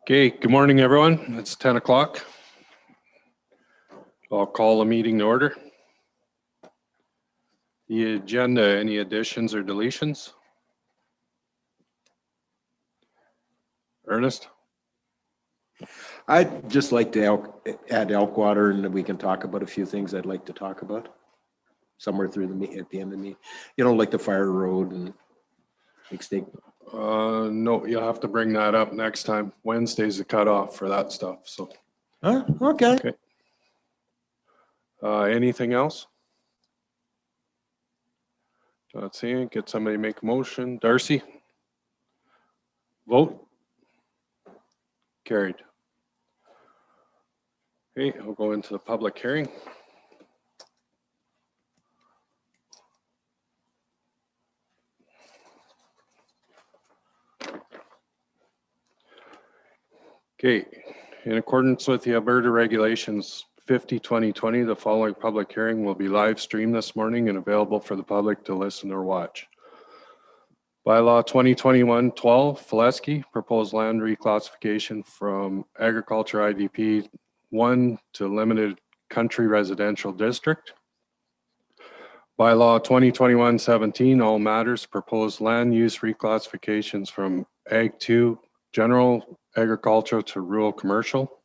Okay, good morning, everyone. It's 10 o'clock. I'll call the meeting to order. The agenda, any additions or deletions? Ernest? I'd just like to add elk water, and we can talk about a few things I'd like to talk about somewhere through at the end of the meeting. You know, like the fire road and extinct. No, you'll have to bring that up next time. Wednesday's the cutoff for that stuff, so. Huh? Okay. Anything else? Let's see, get somebody to make a motion. Darcy? Vote? Carried. Okay, I'll go into the public hearing. Okay, in accordance with the Alberta Regulations 50-2020, the following public hearing will be live streamed this morning and available for the public to listen or watch. Bylaw 2021-12, Faleski, proposed land reclassification from Agriculture IDP 1 to Limited Country Residential District. Bylaw 2021-17, all matters, proposed land use reclassifications from Ag 2 General Agricultural to Rural Commercial.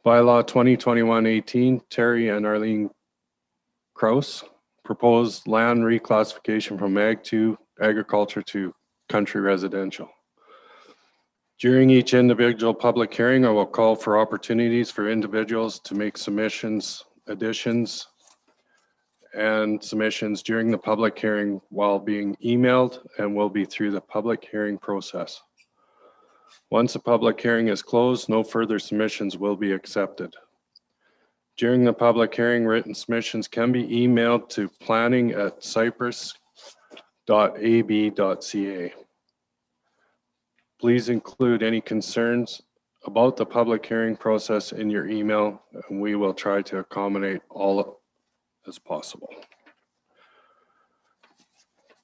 Bylaw 2021-18, Terry and Arlene Kraus, proposed land reclassification from Ag 2 Agriculture to Country Residential. During each individual public hearing, I will call for opportunities for individuals to make submissions, additions, and submissions during the public hearing while being emailed and will be through the public hearing process. Once the public hearing is closed, no further submissions will be accepted. During the public hearing, written submissions can be emailed to planning@cypress.ab.ca. Please include any concerns about the public hearing process in your email, and we will try to accommodate all as possible.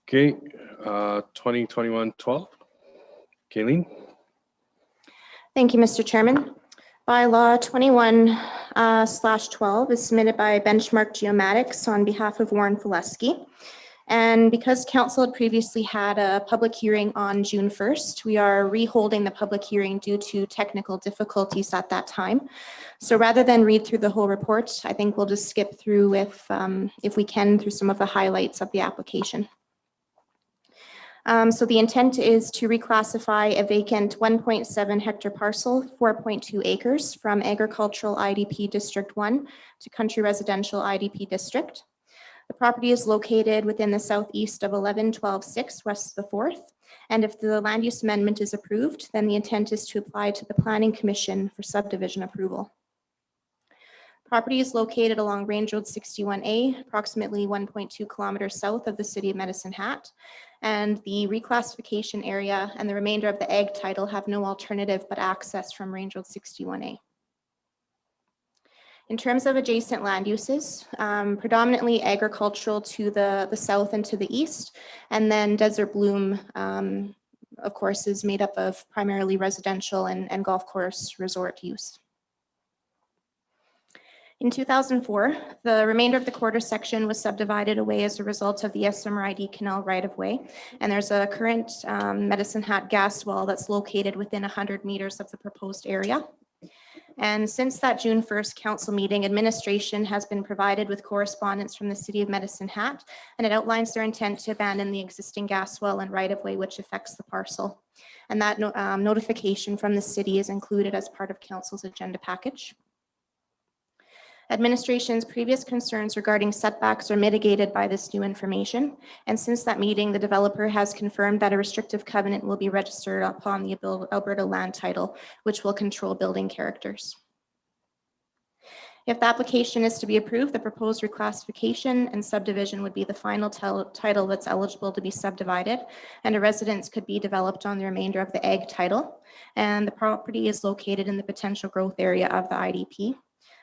Okay, 2021-12, Kayleen. Thank you, Mr. Chairman. Bylaw 21/12 is submitted by Benchmark Geomatics on behalf of Warren Faleski. And because Council had previously had a public hearing on June 1st, we are reholding the public hearing due to technical difficulties at that time. So rather than read through the whole report, I think we'll just skip through with, if we can, through some of the highlights of the application. So the intent is to reclassify a vacant 1.7 hectare parcel, 4.2 acres, from Agricultural IDP District 1 to Country Residential IDP District. The property is located within the southeast of 11-12-6 west of the 4th. And if the land use amendment is approved, then the intent is to apply to the Planning Commission for subdivision approval. Property is located along Range Road 61A, approximately 1.2 kilometers south of the city of Medicine Hat. And the reclassification area and the remainder of the ag title have no alternative but access from Range Road 61A. In terms of adjacent land uses, predominantly agricultural to the south and to the east, and then Desert Bloom, of course, is made up of primarily residential and golf course resort use. In 2004, the remainder of the quarter section was subdivided away as a result of the SMRID Canal right-of-way, and there's a current Medicine Hat gas well that's located within 100 meters of the proposed area. And since that June 1st council meeting, administration has been provided with correspondence from the city of Medicine Hat, and it outlines their intent to abandon the existing gas well and right-of-way which affects the parcel. And that notification from the city is included as part of council's agenda package. Administration's previous concerns regarding setbacks are mitigated by this new information. And since that meeting, the developer has confirmed that a restrictive covenant will be registered upon the Alberta land title, which will control building characters. If the application is to be approved, the proposed reclassification and subdivision would be the final title that's eligible to be subdivided, and a residence could be developed on the remainder of the ag title. And the property is located in the potential growth area of the IDP,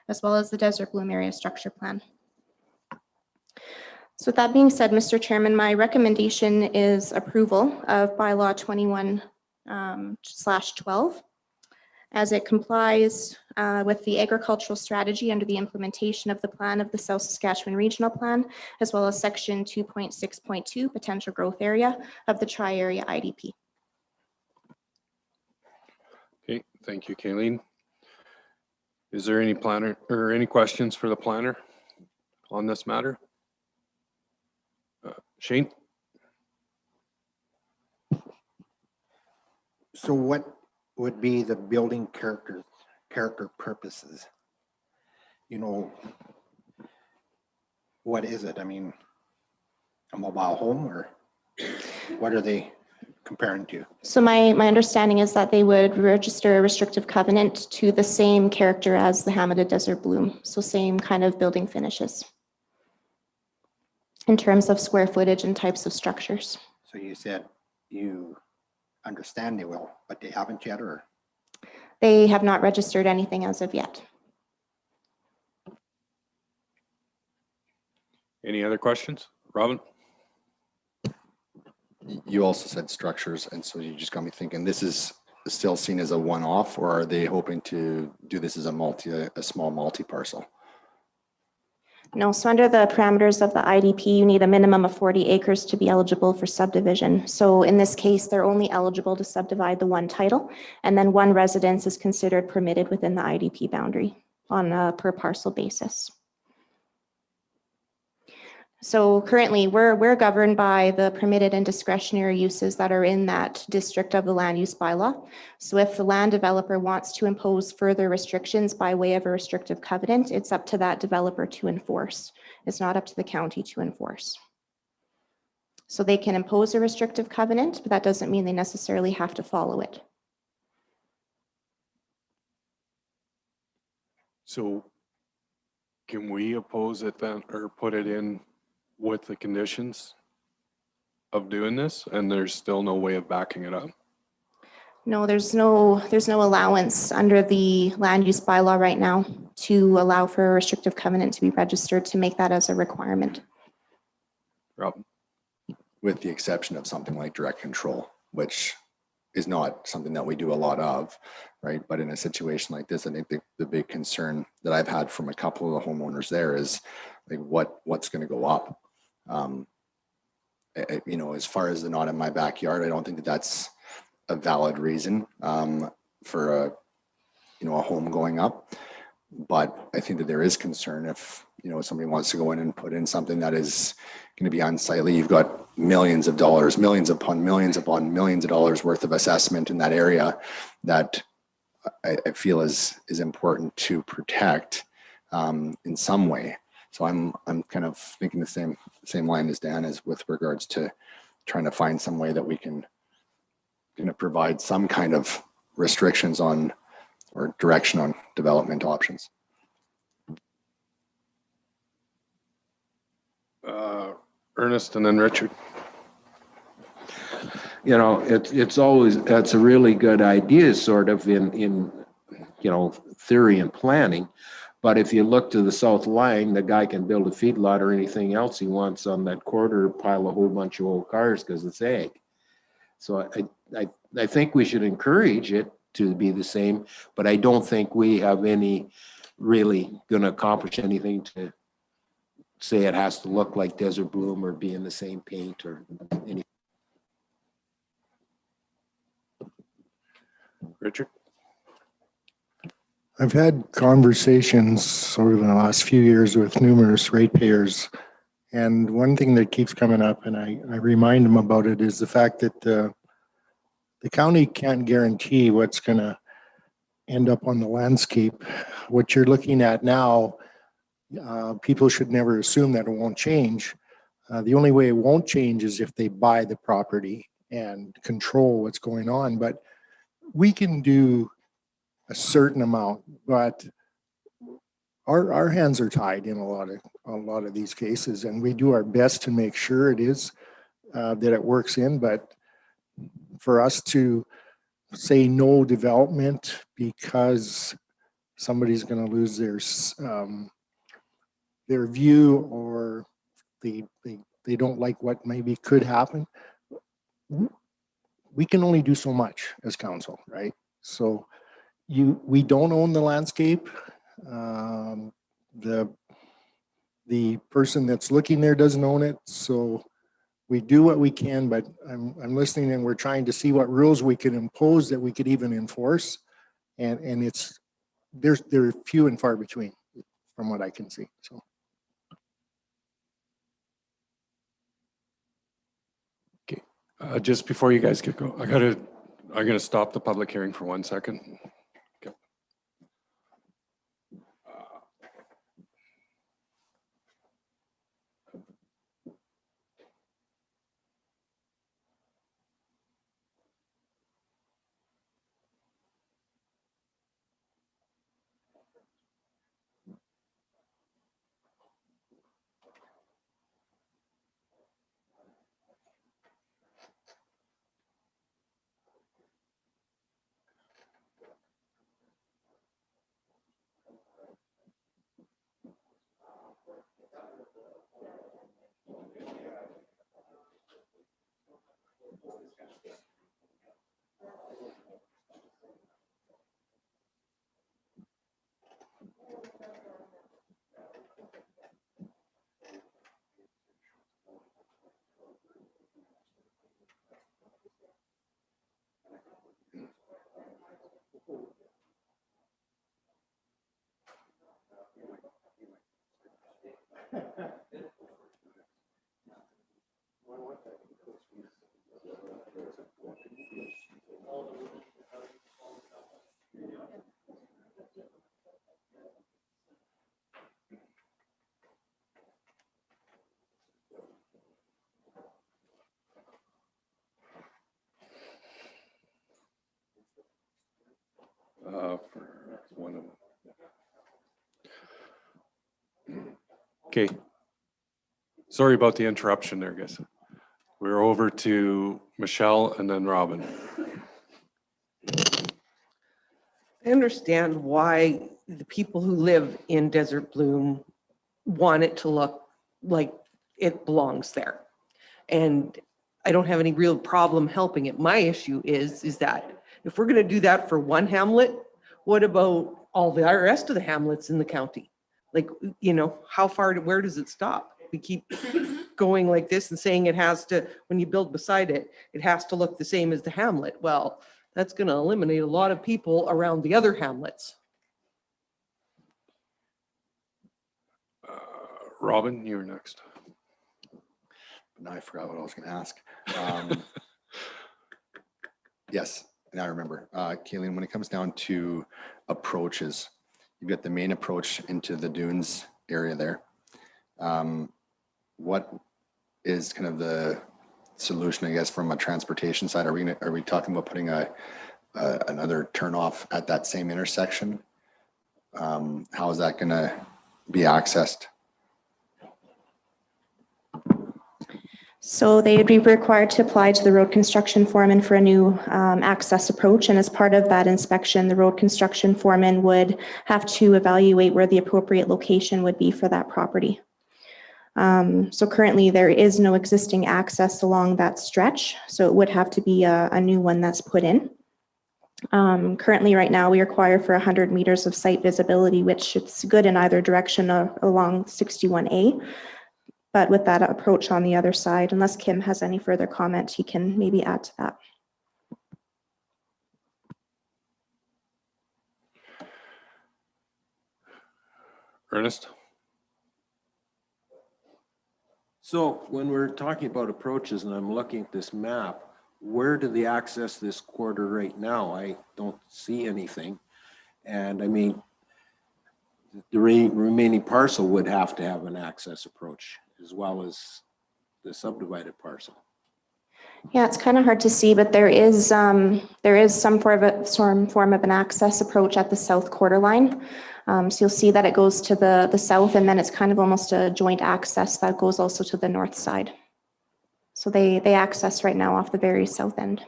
as well as the Desert Bloom Area Structure Plan. So with that being said, Mr. Chairman, my recommendation is approval of bylaw 21/12 as it complies with the agricultural strategy under the implementation of the plan of the South Saskatchewan Regional Plan, as well as section 2.6.2 potential growth area of the tri-area IDP. Okay, thank you, Kayleen. Is there any planner or any questions for the planner on this matter? Shane? So what would be the building character purposes? You know, what is it? I mean, a mobile home, or what are they comparing to? So my understanding is that they would register a restrictive covenant to the same character as the Hamada Desert Bloom. So same kind of building finishes in terms of square footage and types of structures. So you said you understand they will, but they haven't yet, or? They have not registered anything as of yet. Any other questions? Robin? You also said structures, and so you just got me thinking, this is still seen as a one-off, or are they hoping to do this as a small multi-parcel? No, so under the parameters of the IDP, you need a minimum of 40 acres to be eligible for subdivision. So in this case, they're only eligible to subdivide the one title, and then one residence is considered permitted within the IDP boundary on a per parcel basis. So currently, we're governed by the permitted and discretionary uses that are in that district of the land use bylaw. So if the land developer wants to impose further restrictions by way of a restrictive covenant, it's up to that developer to enforce. It's not up to the county to enforce. So they can impose a restrictive covenant, but that doesn't mean they necessarily have to follow it. So can we oppose it then, or put it in with the conditions of doing this, and there's still no way of backing it up? No, there's no allowance under the land use bylaw right now to allow for a restrictive covenant to be registered to make that as a requirement. Robin? With the exception of something like direct control, which is not something that we do a lot of, right? But in a situation like this, I think the big concern that I've had from a couple of the homeowners there is like, what's going to go up? You know, as far as the not in my backyard, I don't think that's a valid reason for a home going up. But I think that there is concern if, somebody wants to go in and put in something that is going to be unsightly. You've got millions of dollars, millions upon millions upon millions of dollars worth of assessment in that area that I feel is important to protect in some way. So I'm kind of thinking the same line as Dan is with regards to trying to find some way that we can provide some kind of restrictions on or direction on development options. Ernest and then Richard. That's a really good idea, sort of in theory and planning. But if you look to the south line, the guy can build a feedlot or anything else he wants on that quarter, pile a whole bunch of old cars because it's ag. So I think we should encourage it to be the same, but I don't think we have any really going to accomplish anything to say it has to look like Desert Bloom or be in the same paint or anything. Richard? I've had conversations over the last few years with numerous ratepayers, and one thing that keeps coming up, and I remind them about it, is the fact that the county can't guarantee what's going to end up on the landscape. What you're looking at now, people should never assume that it won't change. The only way it won't change is if they buy the property and control what's going on. But we can do a certain amount, but our hands are tied in a lot of these cases, and we do our best to make sure it is that it works in. But for us to say no development because somebody's going to lose their view, or they don't like what maybe could happen, we can only do so much as council, right? So we don't own the landscape. The person that's looking there doesn't own it, so we do what we can. But I'm listening, and we're trying to see what rules we can impose that we could even enforce, and they're few and far between from what I can see. So Just before you guys get going, I'm gonna stop the public hearing for 1 second. Okay. For one of them. Okay. Sorry about the interruption there, guys. We're over to Michelle and then Robin. I understand why the people who live in Desert Bloom want it to look like it belongs there. And I don't have any real problem helping it. My issue is that if we're going to do that for one hamlet, what about all the rest of the hamlets in the county? Like, you know, where does it stop? We keep going like this and saying it has to, when you build beside it, it has to look the same as the hamlet. Well, that's going to eliminate a lot of people around the other hamlets. Robin, you're next. Now I forgot what I was going to ask. Yes, and I remember. Kayleen, when it comes down to approaches, you've got the main approach into the dunes area there. What is kind of the solution, I guess, from a transportation side? Are we talking about putting another turnoff at that same intersection? How is that going to be accessed? So they would be required to apply to the road construction foreman for a new access approach. And as part of that inspection, the road construction foreman would have to evaluate where the appropriate location would be for that property. So currently there is no existing access along that stretch. So it would have to be a new one that's put in. Currently right now we require for 100 meters of site visibility, which it's good in either direction along 61A. But with that approach on the other side, unless Kim has any further comment, he can maybe add to that. Ernest? So when we're talking about approaches and I'm looking at this map, where do they access this quarter right now? I don't see anything. And I mean, the remaining parcel would have to have an access approach as well as the subdivided parcel. Yeah, it's kind of hard to see, but there is some form of an access approach at the south quarter line. So you'll see that it goes to the south, and then it's kind of almost a joint access that goes also to the north side. So they access right now off the very south end.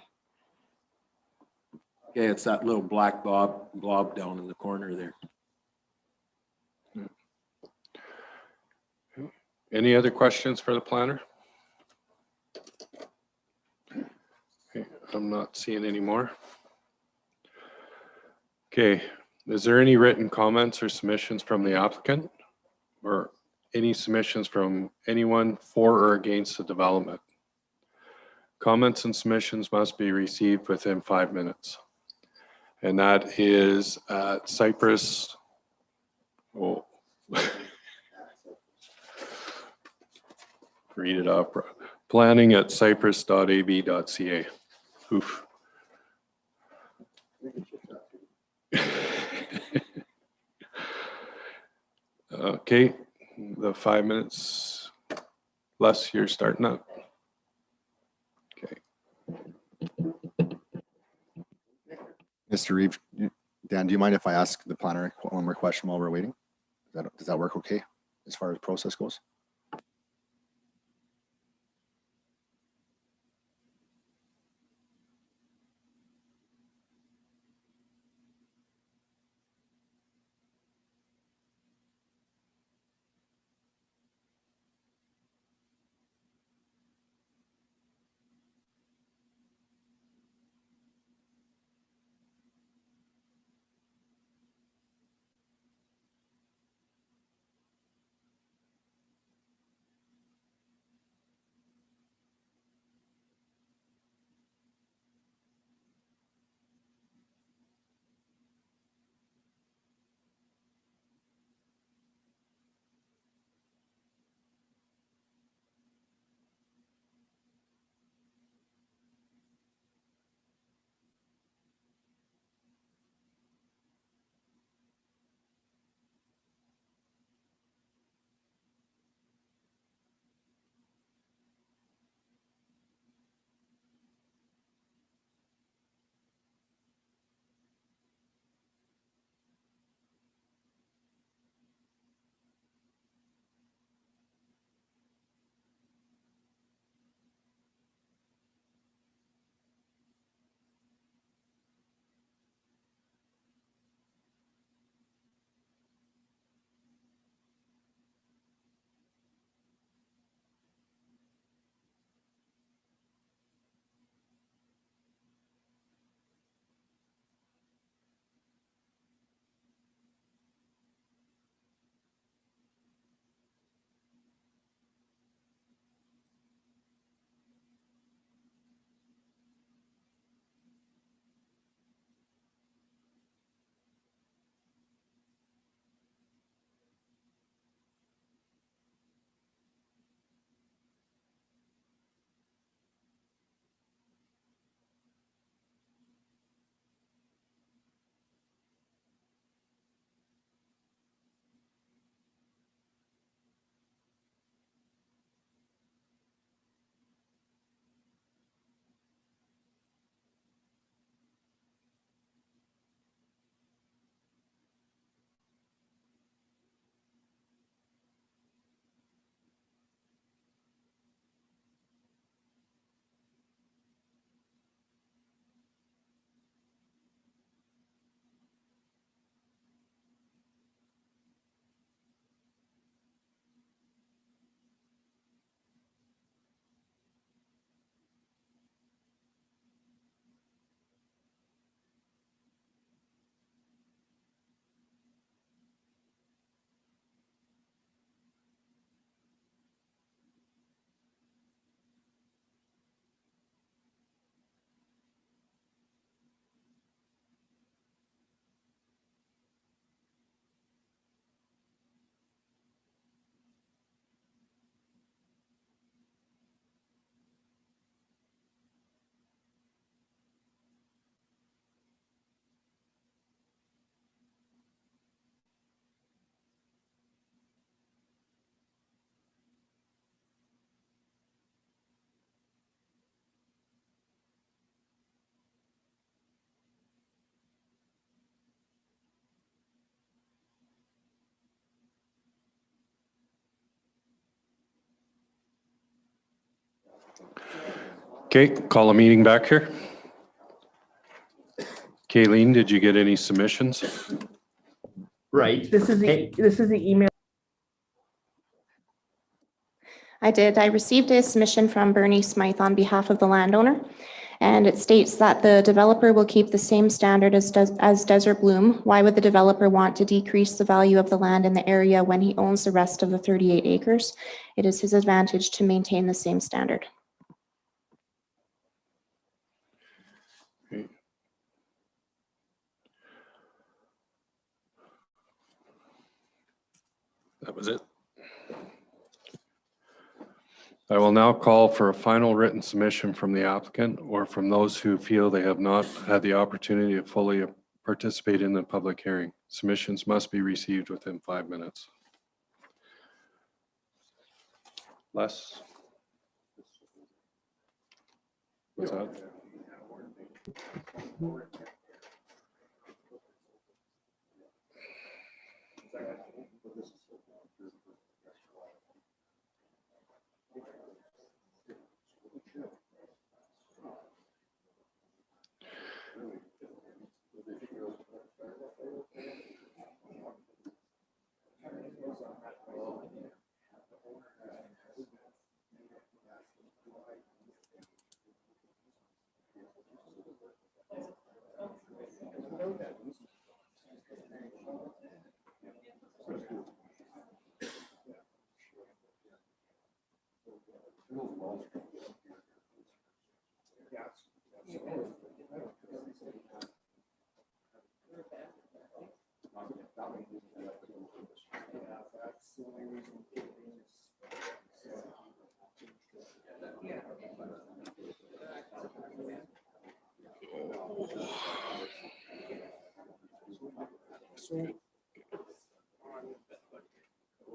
Okay, it's that little black blob down in the corner there. Any other questions for the planner? Okay, I'm not seeing any more. Okay, is there any written comments or submissions from the applicant? Or any submissions from anyone for or against the development? Comments and submissions must be received within 5 minutes. And that is at Cypress. Oh. Read it up. Planning at cypress.ab.ca. Oof. Okay, the 5 minutes less, you're starting up. Okay. Mr. Reeve, Dan, do you mind if I ask the planner one more question while we're waiting? Does that work okay as far as process goes? Okay, call a meeting back here. Kayleen, did you get any submissions? Right. This is Hey. the email. I did. I received a submission from Bernie Smythe on behalf of the landowner. And it states that the developer will keep the same standard as Desert Bloom. Why would the developer want to decrease the value of the land in the area when he owns the rest of the 38 acres? It is his advantage to maintain the same standard. That was it. I will now call for a final written submission from the applicant or from those who feel they have not had the opportunity to fully participate in the public hearing. Submissions must be received within 5 minutes. Les? What's that?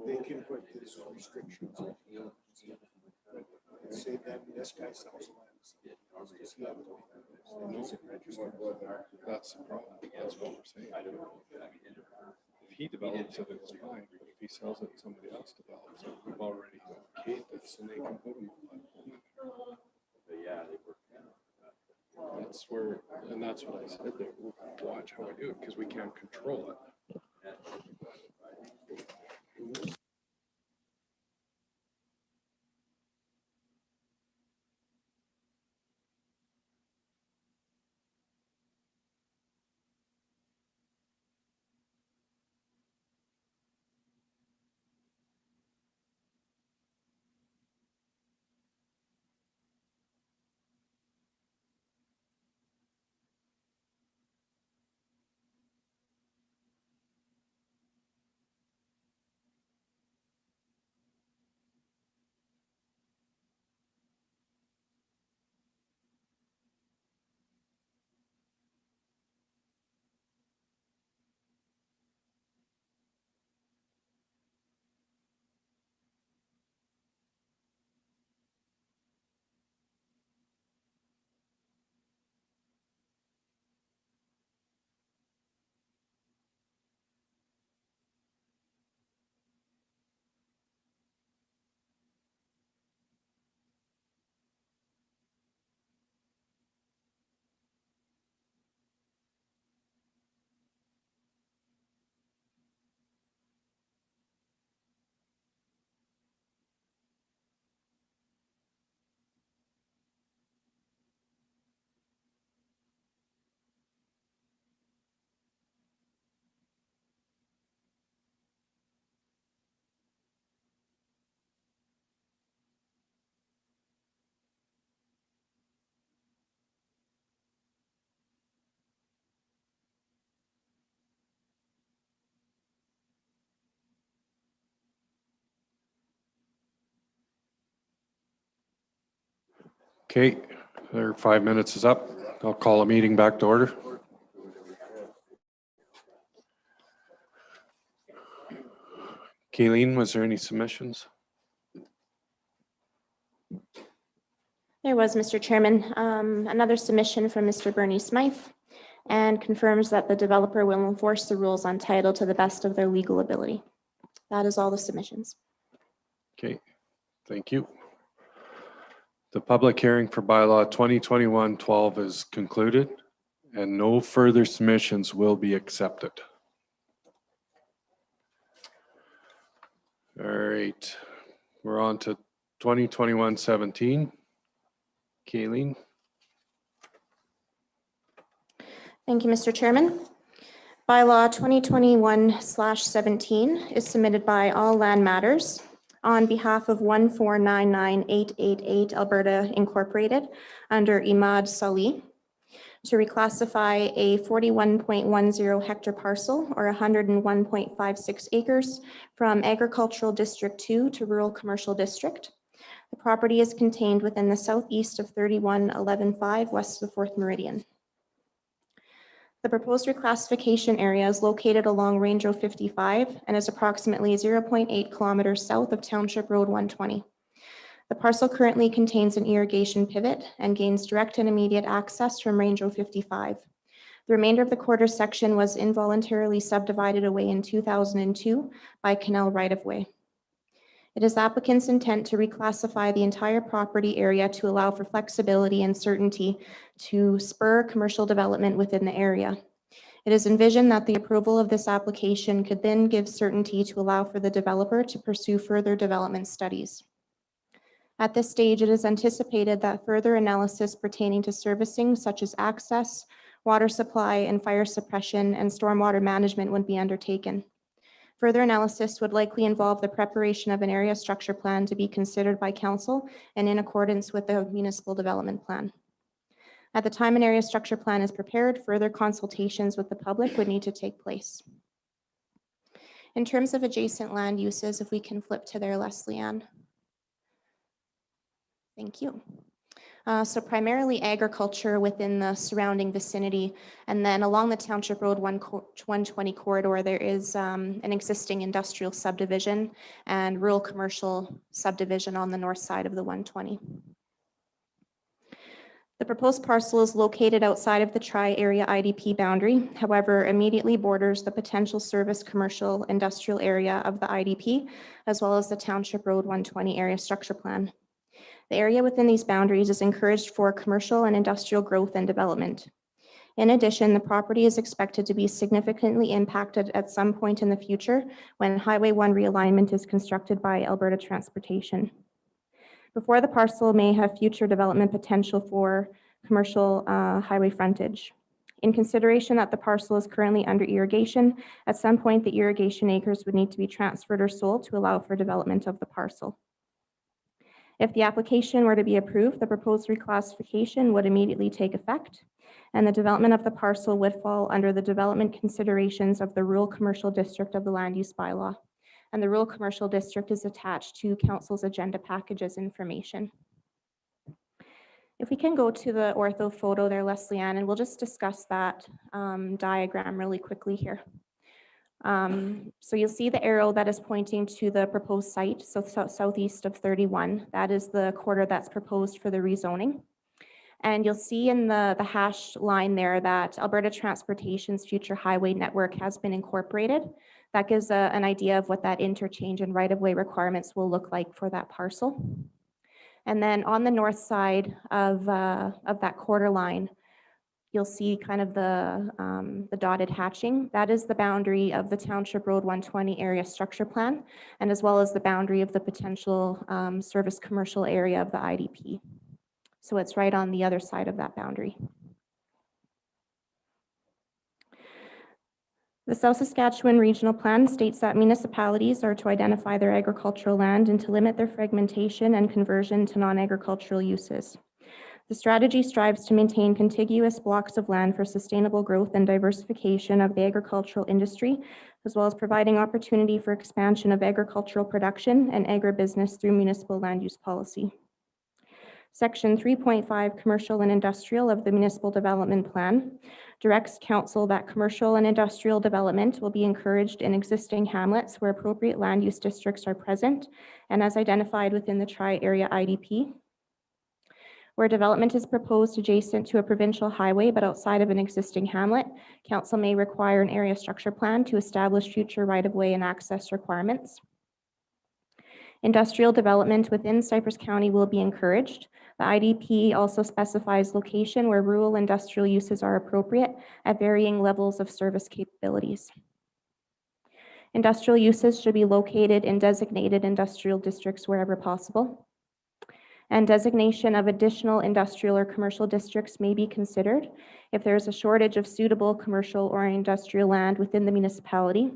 They can put these restrictions. Say that this guy sells land. That's the problem. That's what we're saying. If he develops it, it's fine. If he sells it, somebody else develops it. We've already okayed this and they can put them. That's where, and that's what I said there. We'll watch how we do it because we can't control it. Okay, their 5 minutes is up. I'll call a meeting back to order. Kayleen, was there any submissions? There was, Mr. Chairman, another submission from Mr. Bernie Smythe and confirms that the developer will enforce the rules on title to the best of their legal ability. That is all the submissions. Okay, thank you. The public hearing for bylaw 2021-12 is concluded and no further submissions will be accepted. All right, we're on to 2021-17. Kayleen. Thank you, Mr. Chairman. Bylaw 2021/17 is submitted by All Land Matters on behalf of 1499888 Alberta Incorporated under Imad Salih to reclassify a 41.10 hectare parcel or 101.56 acres from Agricultural District 2 to Rural Commercial District. The property is contained within the southeast of 31115 west of the 4th Meridian. The proposed reclassification area is located along Range Road 55 and is approximately 0.8 kilometers south of Township Road 120. The parcel currently contains an irrigation pivot and gains direct and immediate access from Range Road 55. The remainder of the quarter section was involuntarily subdivided away in 2002 by canal right-of-way. It is applicant's intent to reclassify the entire property area to allow for flexibility and certainty to spur commercial development within the area. It is envisioned that the approval of this application could then give certainty to allow for the developer to pursue further development studies. At this stage, it is anticipated that further analysis pertaining to servicing such as access, water supply, and fire suppression and stormwater management would be undertaken. Further analysis would likely involve the preparation of an area structure plan to be considered by council and in accordance with the municipal development plan. At the time an area structure plan is prepared, further consultations with the public would need to take place. In terms of adjacent land uses, if we can flip to there, Leslie Ann. Thank you. So primarily agriculture within the surrounding vicinity, and then along the Township Road 120 corridor, there is an existing industrial subdivision and rural commercial subdivision on the north side of the 120. The proposed parcel is located outside of the tri-area IDP boundary, however, immediately borders the potential service commercial industrial area of the IDP, as well as the Township Road 120 area structure plan. The area within these boundaries is encouraged for commercial and industrial growth and development. In addition, the property is expected to be significantly impacted at some point in the future when Highway 1 realignment is constructed by Alberta Transportation. Before the parcel may have future development potential for commercial highway frontage. In consideration that the parcel is currently under irrigation, at some point the irrigation acres would need to be transferred or sold to allow for development of the parcel. If the application were to be approved, the proposed reclassification would immediately take effect, and the development of the parcel would fall under the development considerations of the Rural Commercial District of the Land Use Bylaw. And the Rural Commercial District is attached to Council's agenda package as information. If we can go to the ortho photo there, Leslie Ann, and we'll just discuss that diagram really quickly here. So you'll see the arrow that is pointing to the proposed site, so southeast of 31. That is the quarter that's proposed for the rezoning. And you'll see in the hash line there that Alberta Transportation's future highway network has been incorporated. That gives an idea of what that interchange and right-of-way requirements will look like for that parcel. And then on the north side of that quarter line, you'll see kind of the dotted hatching. That is the boundary of the Township Road 120 area structure plan, and as well as the boundary of the potential service commercial area of the IDP. So it's right on the other side of that boundary. The South Saskatchewan Regional Plan states that municipalities are to identify their agricultural land and to limit their fragmentation and conversion to non-agricultural uses. The strategy strives to maintain contiguous blocks of land for sustainable growth and diversification of the agricultural industry, as well as providing opportunity for expansion of agricultural production and agribusiness through municipal land use policy. Section 3.5, Commercial and Industrial of the Municipal Development Plan, directs council that commercial and industrial development will be encouraged in existing hamlets where appropriate land use districts are present and as identified within the tri-area IDP. Where development is proposed adjacent to a provincial highway but outside of an existing hamlet, council may require an area structure plan to establish future right-of-way and access requirements. Industrial development within Cypress County will be encouraged. The IDP also specifies location where rural industrial uses are appropriate at varying levels of service capabilities. Industrial uses should be located in designated industrial districts wherever possible. And designation of additional industrial or commercial districts may be considered if there is a shortage of suitable commercial or industrial land within the municipality.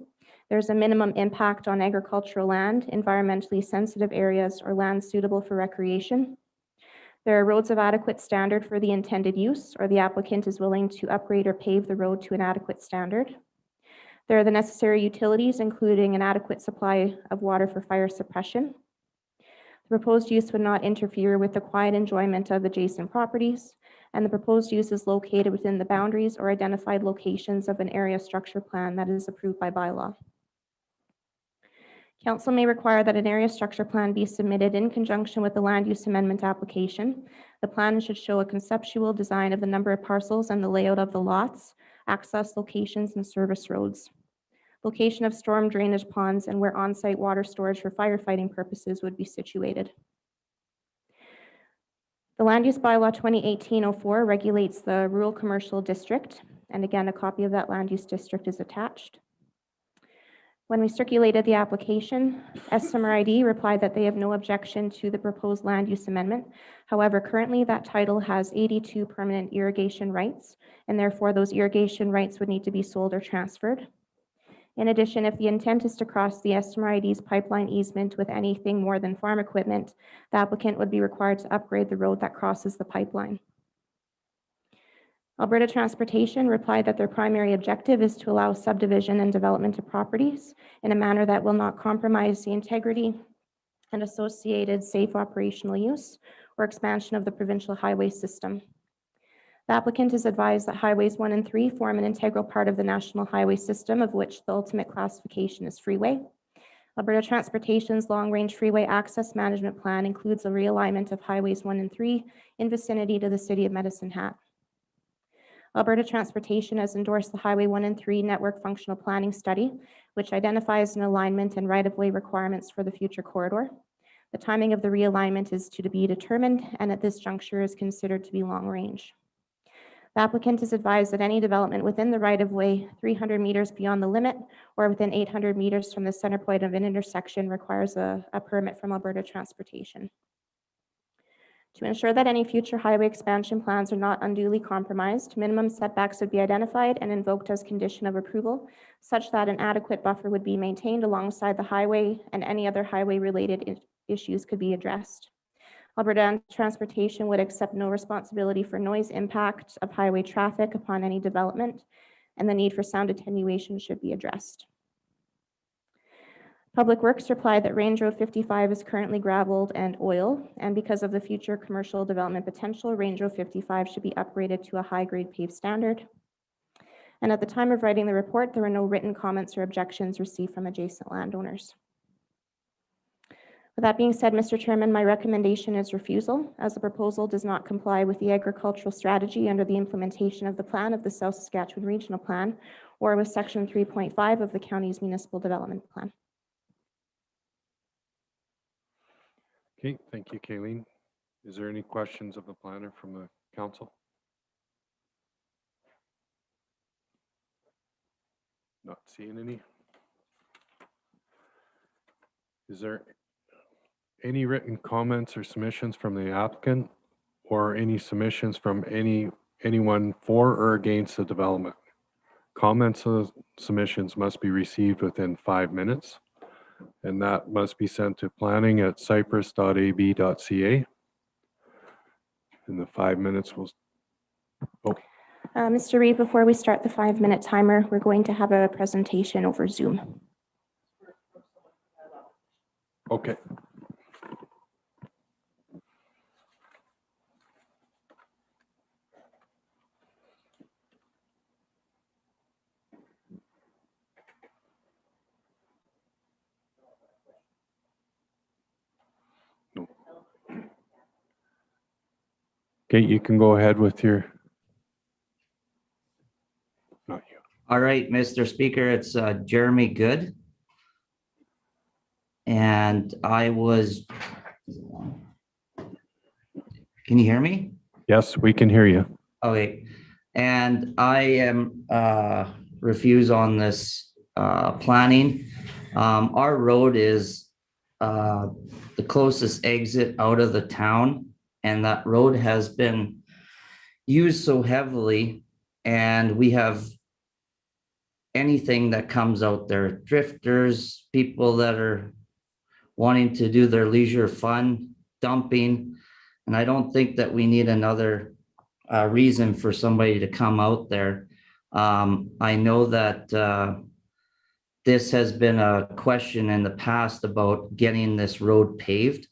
There's a minimum impact on agricultural land, environmentally sensitive areas, or land suitable for recreation. There are roads of adequate standard for the intended use, or the applicant is willing to upgrade or pave the road to an adequate standard. There are the necessary utilities, including an adequate supply of water for fire suppression. The proposed use would not interfere with the quiet enjoyment of adjacent properties, and the proposed use is located within the boundaries or identified locations of an area structure plan that is approved by bylaw. Council may require that an area structure plan be submitted in conjunction with the land use amendment application. The plan should show a conceptual design of the number of parcels and the layout of the lots, access locations, and service roads. Location of storm drainage ponds and where on-site water storage for firefighting purposes would be situated. The Land Use Bylaw 2018-04 regulates the rural commercial district, and again, a copy of that land use district is attached. When we circulated the application, SMRID replied that they have no objection to the proposed land use amendment. However, currently that title has 82 permanent irrigation rights, and therefore those irrigation rights would need to be sold or transferred. In addition, if the intent is to cross the SMRID's pipeline easement with anything more than farm equipment, the applicant would be required to upgrade the road that crosses the pipeline. Alberta Transportation replied that their primary objective is to allow subdivision and development of properties in a manner that will not compromise the integrity and associated safe operational use or expansion of the provincial highway system. The applicant is advised that highways 1 and 3 form an integral part of the national highway system, of which the ultimate classification is freeway. Alberta Transportation's long-range freeway access management plan includes a realignment of highways 1 and 3 in vicinity to the city of Medicine Hat. Alberta Transportation has endorsed the Highway 1 and 3 Network Functional Planning Study, which identifies an alignment and right-of-way requirements for the future corridor. The timing of the realignment is to be determined, and at this juncture is considered to be long-range. The applicant is advised that any development within the right-of-way 300 meters beyond the limit or within 800 meters from the center point of an intersection requires a permit from Alberta Transportation. To ensure that any future highway expansion plans are not unduly compromised, minimum setbacks would be identified and invoked as condition of approval, such that an adequate buffer would be maintained alongside the highway and any other highway-related issues could be addressed. Alberta Transportation would accept no responsibility for noise impact of highway traffic upon any development, and the need for sound attenuation should be addressed. Public Works replied that Range Road 55 is currently graveled and oil, and because of the future commercial development potential, Range Road 55 should be upgraded to a high-grade paved standard. And at the time of writing the report, there were no written comments or objections received from adjacent landowners. With that being said, Mr. Chairman, my recommendation is refusal, as the proposal does not comply with the agricultural strategy under the implementation of the plan of the South Saskatchewan Regional Plan or with Section 3.5 of the county's Municipal Development Plan. Okay, thank you, Kayleen. Is there any questions of the planner from the council? Not seeing any. Is there any written comments or submissions from the applicant or any submissions from anyone for or against the development? Comments or submissions must be received within 5 minutes, and that must be sent to planning@cypress.ab.ca. In the 5 minutes will. Mr. Reed, before we start the 5-minute timer, we're going to have a presentation over Zoom. Okay. No. Okay, you can go ahead with your. Not you. All right, Mr. Speaker, it's Jeremy Good. And can Can you hear me? Yes, we can hear you. Okay, and I am refuse on this planning. Our road is the closest exit out of the town, and that road has been used so heavily, and we have anything that comes out there, drifters, people that are wanting to do their leisure fun, dumping, and I don't think that we need another reason for somebody to come out there. I know that this has been a question in the past about getting this road paved.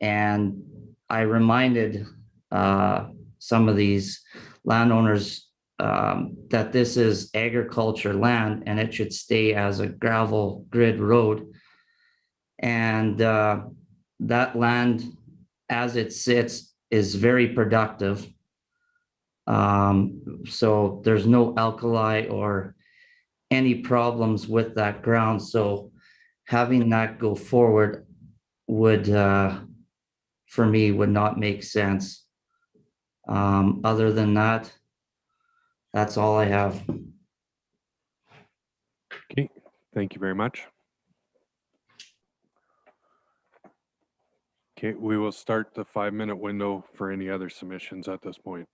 And I reminded some of these landowners that this is agriculture land and it should stay as a gravel grid road. And that land, as it sits, is very productive. So there's no alkali or any problems with that ground. So having that go forward would, for me, would not make sense. Other than that, that's all I have. Okay, thank you very much. Okay, we will start the 5-minute window for any other submissions at this point.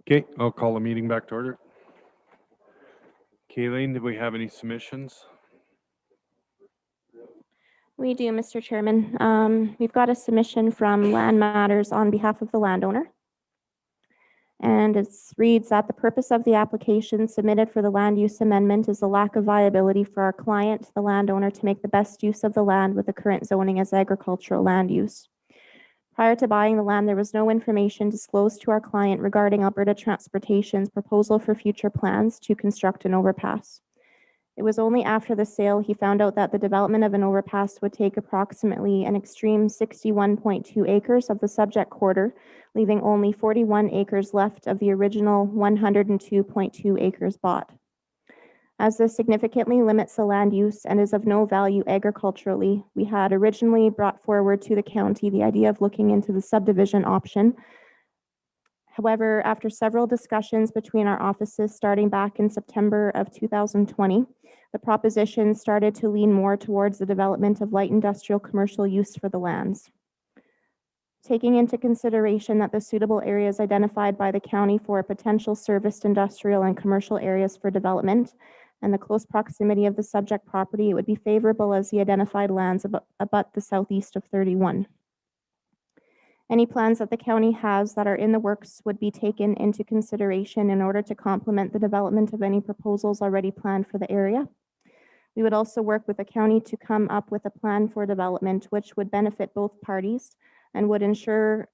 Okay, I'll call the meeting back to order. Kayleen, do we have any submissions? We do, Mr. Chairman. We've got a submission from Land Matters on behalf of the landowner. And it reads that the purpose of the application submitted for the land use amendment is the lack of viability for our client, the landowner, to make the best use of the land with the current zoning as agricultural land use. Prior to buying the land, there was no information disclosed to our client regarding Alberta Transportation's proposal for future plans to construct an overpass. It was only after the sale he found out that the development of an overpass would take approximately an extreme 61.2 acres of the subject quarter, leaving only 41 acres left of the original 102.2 acres bought. As this significantly limits the land use and is of no value agriculturally, we had originally brought forward to the county the idea of looking into the subdivision option. However, after several discussions between our offices starting back in September of 2020, the proposition started to lean more towards the development of light industrial commercial use for the lands. Taking into consideration that the suitable areas identified by the county for potential serviced industrial and commercial areas for development and the close proximity of the subject property, it would be favorable as the identified lands abut the southeast of 31. Any plans that the county has that are in the works would be taken into consideration in order to complement the development of any proposals already planned for the area. We would also work with the county to come up with a plan for development which would benefit both parties and would ensure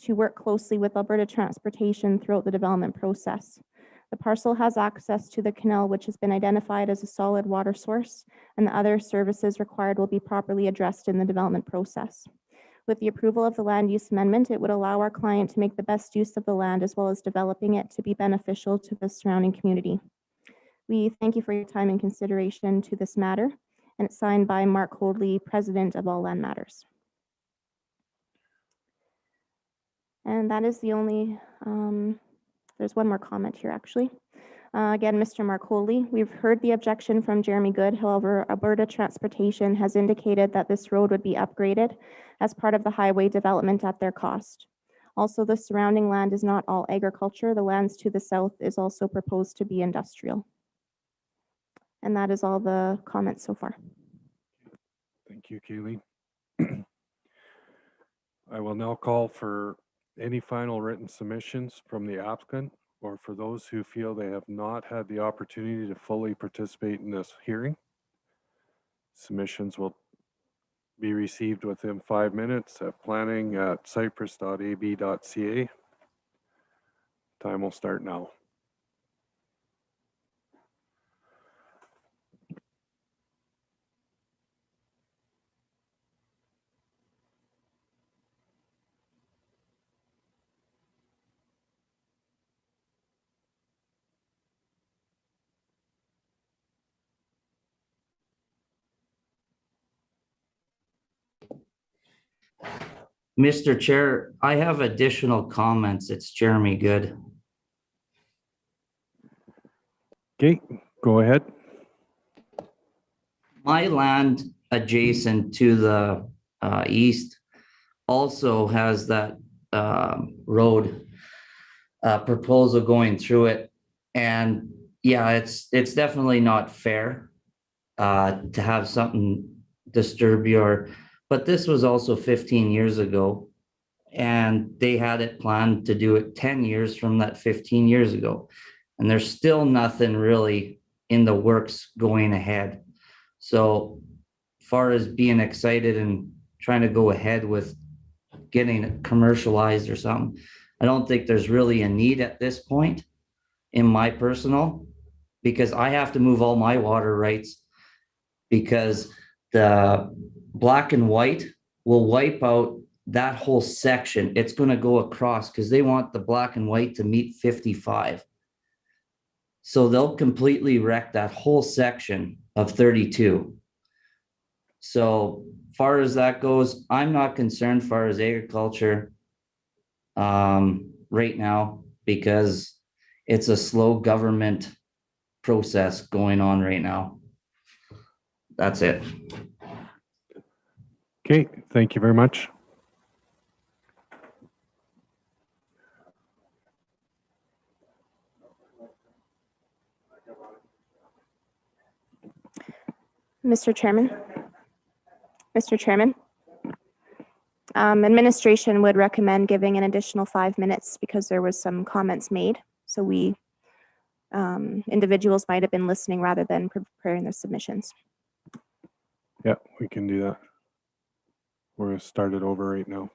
to work closely with Alberta Transportation throughout the development process. The parcel has access to the canal, which has been identified as a solid water source, and the other services required will be properly addressed in the development process. With the approval of the land use amendment, it would allow our client to make the best use of the land as well as developing it to be beneficial to the surrounding community. We thank you for your time and consideration to this matter, and it's signed by Mark Holdley, President of All Land Matters. And that is the only, there's one more comment here actually. Again, Mr. Mark Holdley, we've heard the objection from Jeremy Good. However, Alberta Transportation has indicated that this road would be upgraded as part of the highway development at their cost. Also, the surrounding land is not all agriculture. The lands to the south is also proposed to be industrial. And that is all the comments so far. Thank you, Kaylee. I will now call for any final written submissions from the applicant or for those who feel they have not had the opportunity to fully participate in this hearing. Submissions will be received within 5 minutes at planning@cypress.ab.ca. Time will start now. Mr. Chair, I have additional comments. It's Jeremy Good. Okay, go ahead. My land adjacent to the east also has that road proposal going through it. And yeah, it's definitely not fair to have something disturb your, but this was also 15 years ago. And they had it planned to do it 10 years from that 15 years ago. And there's still nothing really in the works going ahead. So far as being excited and trying to go ahead with getting it commercialized or something, I don't think there's really a need at this point in my personal, because I have to move all my water rights because the black and white will wipe out that whole section. It's going to go across because they want the black and white to meet 55. So they'll completely wreck that whole section of 32. So far as that goes, I'm not concerned far as agriculture right now, because it's a slow government process going on right now. That's it. Okay, thank you very much. Mr. Chairman. Mr. Chairman. Administration would recommend giving an additional 5 minutes because there was some comments made. So we, individuals might have been listening rather than preparing their submissions. Yeah, we can do that. We're gonna start it over right now.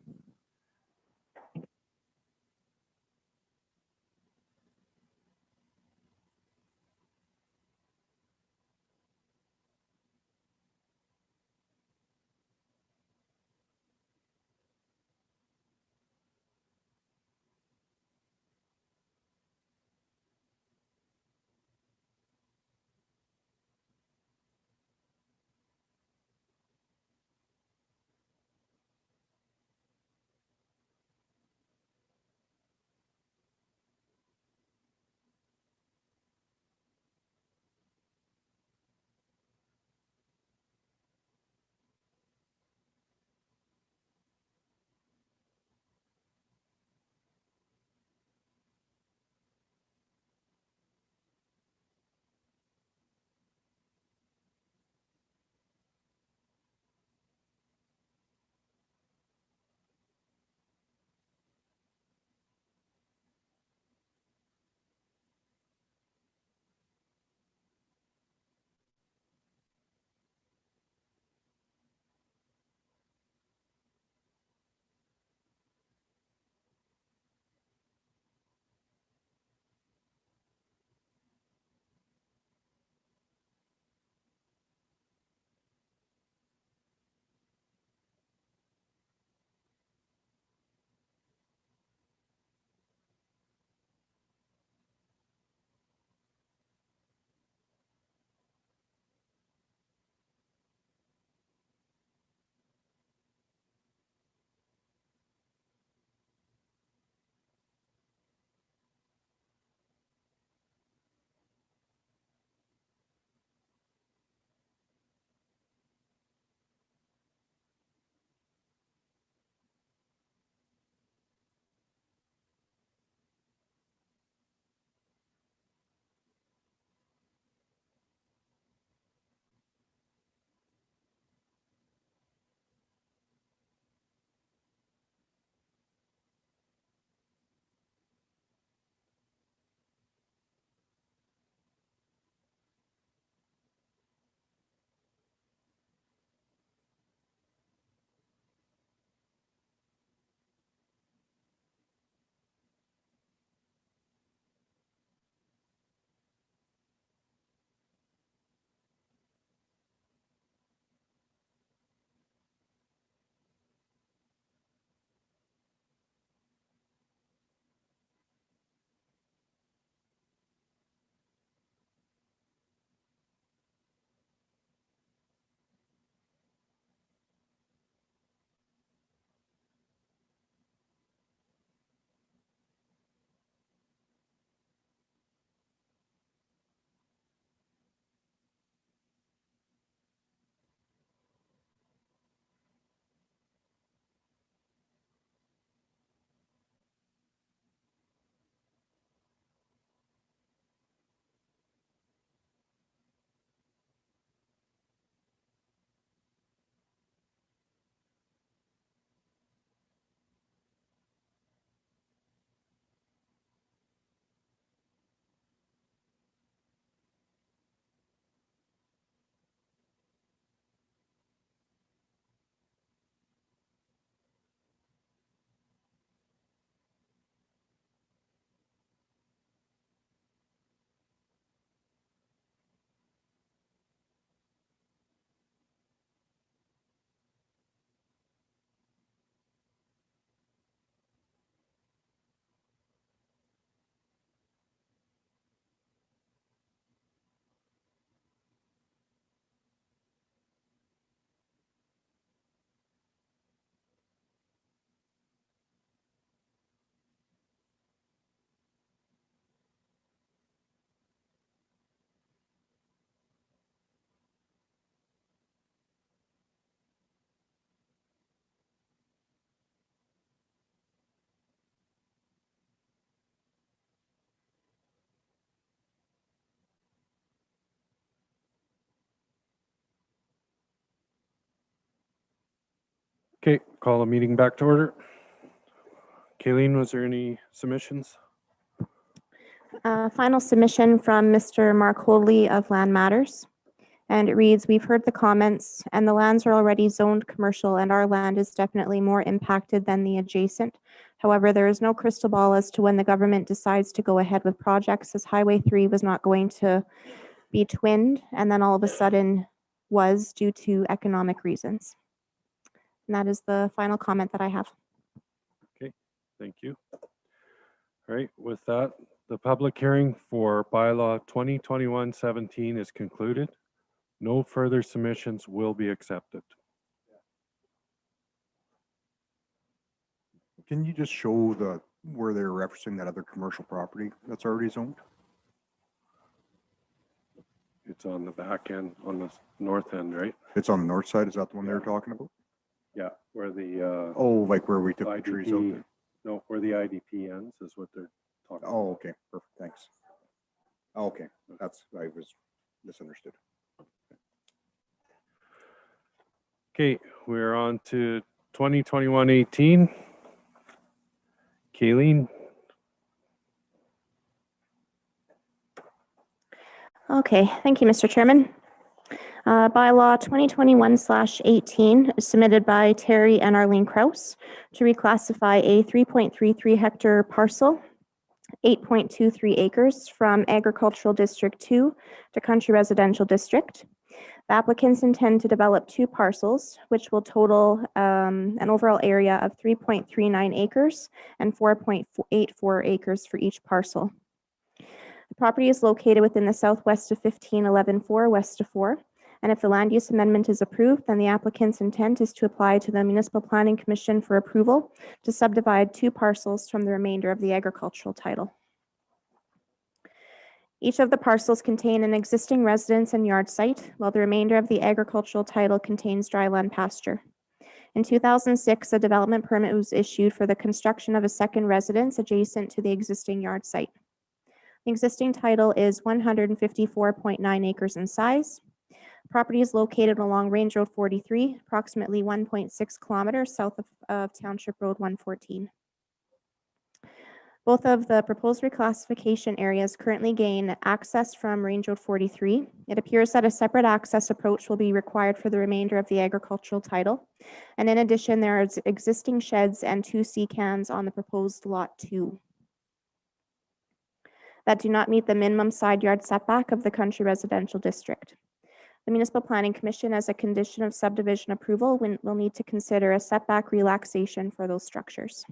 call a meeting back to order. Kayleen, was there any submissions? Final submission from Mr. Mark Hoadley of Land Matters. And it reads, we've heard the comments and the lands are already zoned commercial and our land is definitely more impacted than the adjacent. However, there is no crystal ball as to when the government decides to go ahead with projects, as Highway 3 was not going to be twinned and then all of a sudden was due to economic reasons. And that is the final comment that I have. Thank you. All right, with that, the public hearing for bylaw 2021-17 is concluded. No further submissions will be accepted. Can you just show where they're referencing that other commercial property that's already zoned? It's on the back end, on the north end, right? It's on the north side. Is that the one they were talking about? Yeah, where the Oh, like where we took the trees out IDP, there. no, where the IDP ends is what they're talking about. Oh, okay, perfect, thanks. Okay, I was misunderstood. Okay, we're on to 2021-18. Kayleen, Okay, thank you, Mr. Chairman. Bylaw 2021/18 is submitted by Terry and Arlene Kraus to reclassify a 3.33 hectare parcel, 8.23 acres from Agricultural District 2 to Country Residential District. The applicants intend to develop two parcels, which will total an overall area of 3.39 acres and 4.84 acres for each parcel. The property is located within the southwest of 1511-4, west of 4. And if the land use amendment is approved, then the applicant's intent is to apply to the Municipal Planning Commission for approval to subdivide two parcels from the remainder of the agricultural title. Each of the parcels contain an existing residence and yard site, while the remainder of the agricultural title contains dryland pasture. In 2006, a development permit was issued for the construction of a second residence adjacent to the existing yard site. The existing title is 154.9 acres in size. The property is located along Range Road 43, approximately 1.6 kilometers south of Township Road 114. Both of the proposed reclassification areas currently gain access from Range Road 43. It appears that a separate access approach will be required for the remainder of the agricultural title. And in addition, there are existing sheds and two sea cans on the proposed Lot 2 that do not meet the minimum side yard setback of the Country Residential District. The Municipal Planning Commission, as a condition of subdivision approval, will need to consider a setback relaxation for those structures.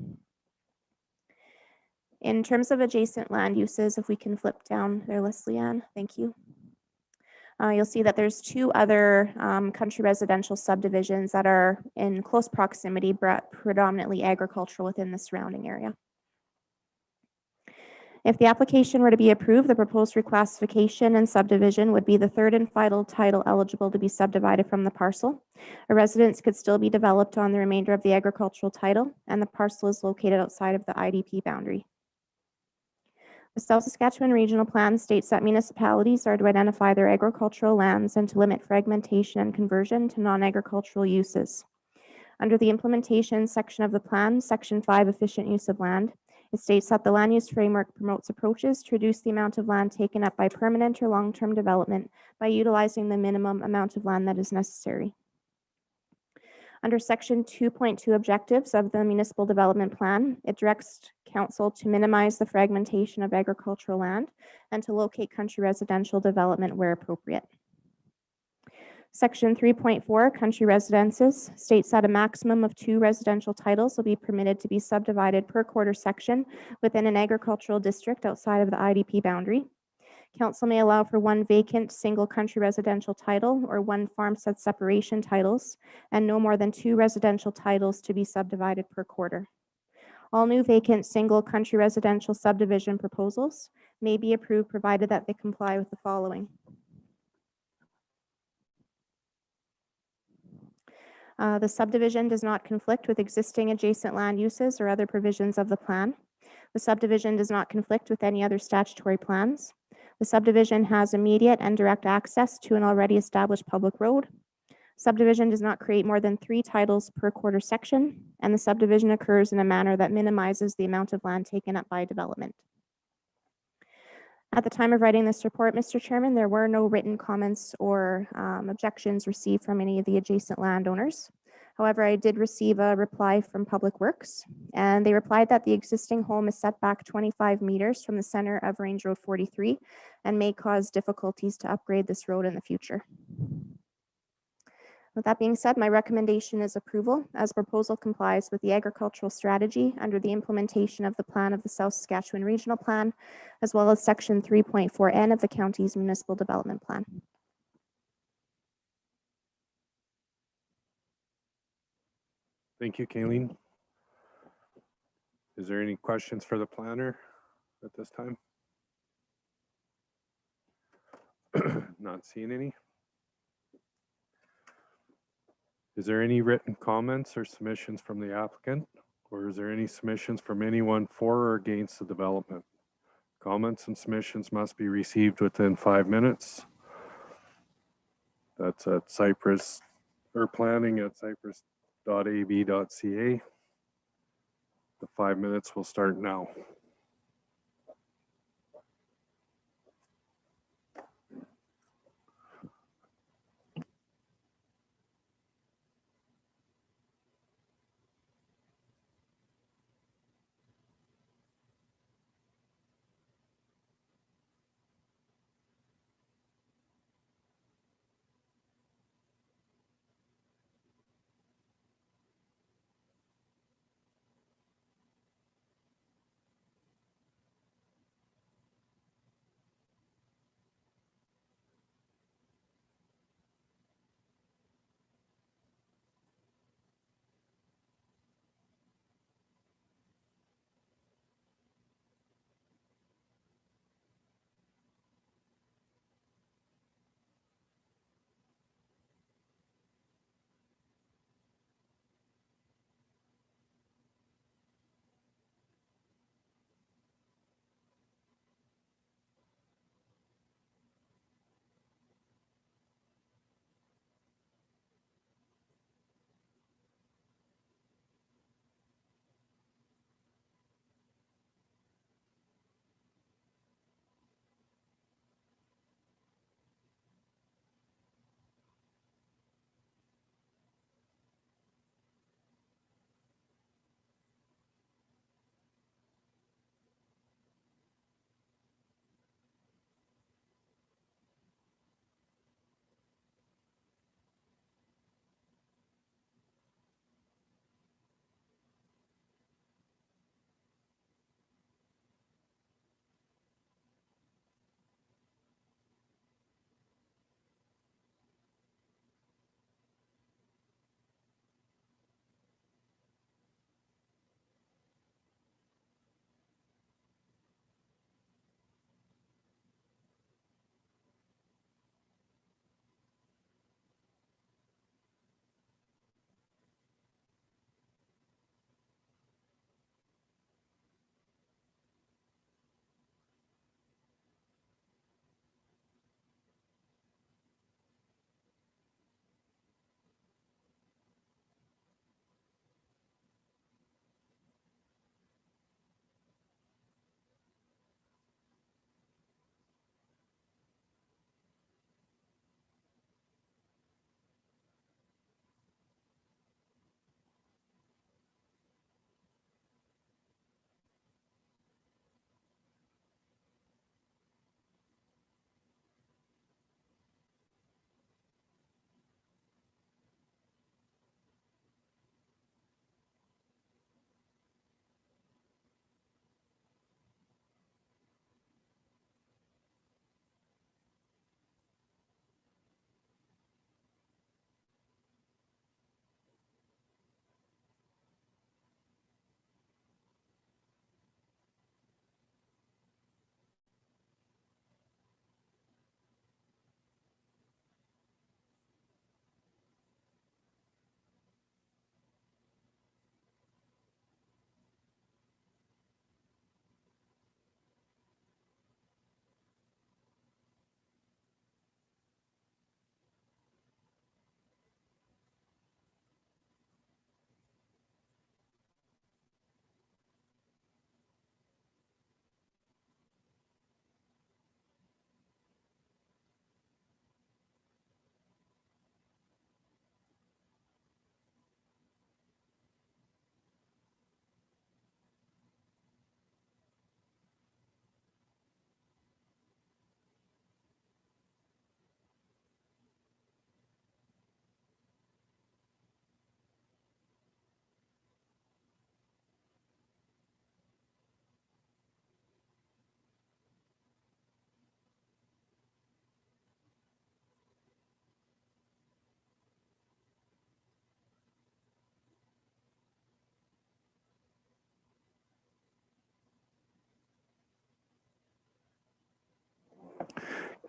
In terms of adjacent land uses, if we can flip down there, Leanne, thank you. You'll see that there's two other country residential subdivisions that are in close proximity, but predominantly agricultural within the surrounding area. If the application were to be approved, the proposed reclassification and subdivision would be the third and final title eligible to be subdivided from the parcel. A residence could still be developed on the remainder of the agricultural title, and the parcel is located outside of the IDP boundary. The South Saskatchewan Regional Plan states that municipalities are to identify their agricultural lands and to limit fragmentation and conversion to non-agricultural uses. Under the implementation section of the plan, Section 5, Efficient Use of Land, it states that the land use framework promotes approaches to reduce the amount of land taken up by permanent or long-term development by utilizing the minimum amount of land that is necessary. Under Section 2.2 objectives of the Municipal Development Plan, it directs Council to minimize the fragmentation of agricultural land and to locate country residential development where appropriate. Section 3.4, Country Residences, states that a maximum of 2 residential titles will be permitted to be subdivided per quarter section within an agricultural district outside of the IDP boundary. Council may allow for 1 vacant single country residential title or 1 farmstead separation titles, and no more than 2 residential titles to be subdivided per quarter. All new vacant single country residential subdivision proposals may be approved provided that they comply with the following. The subdivision does not conflict with existing adjacent land uses or other provisions of the plan. The subdivision does not conflict with any other statutory plans. The subdivision has immediate and direct access to an already established public road. Subdivision does not create more than 3 titles per quarter section, and the subdivision occurs in a manner that minimizes the amount of land taken up by development. At the time of writing this report, Mr. Chairman, there were no written comments or objections received from any of the adjacent landowners. However, I did receive a reply from Public Works, and they replied that the existing home is set back 25 meters from the center of Range Road 43 and may cause difficulties to upgrade this road in the future. With that being said, my recommendation is approval as proposal complies with the agricultural strategy under the implementation of the plan of the South Saskatchewan Regional Plan, as well as section 3.4N of the county's municipal development plan. Thank you, Kayleen. Is there any questions for the planner at this time? Not seeing any. Is there any written comments or submissions from the applicant? Or is there any submissions from anyone for or against the development? Comments and submissions must be received within 5 minutes. That's at Cypress, or planning at cypress.ab.ca. The 5 minutes will start now.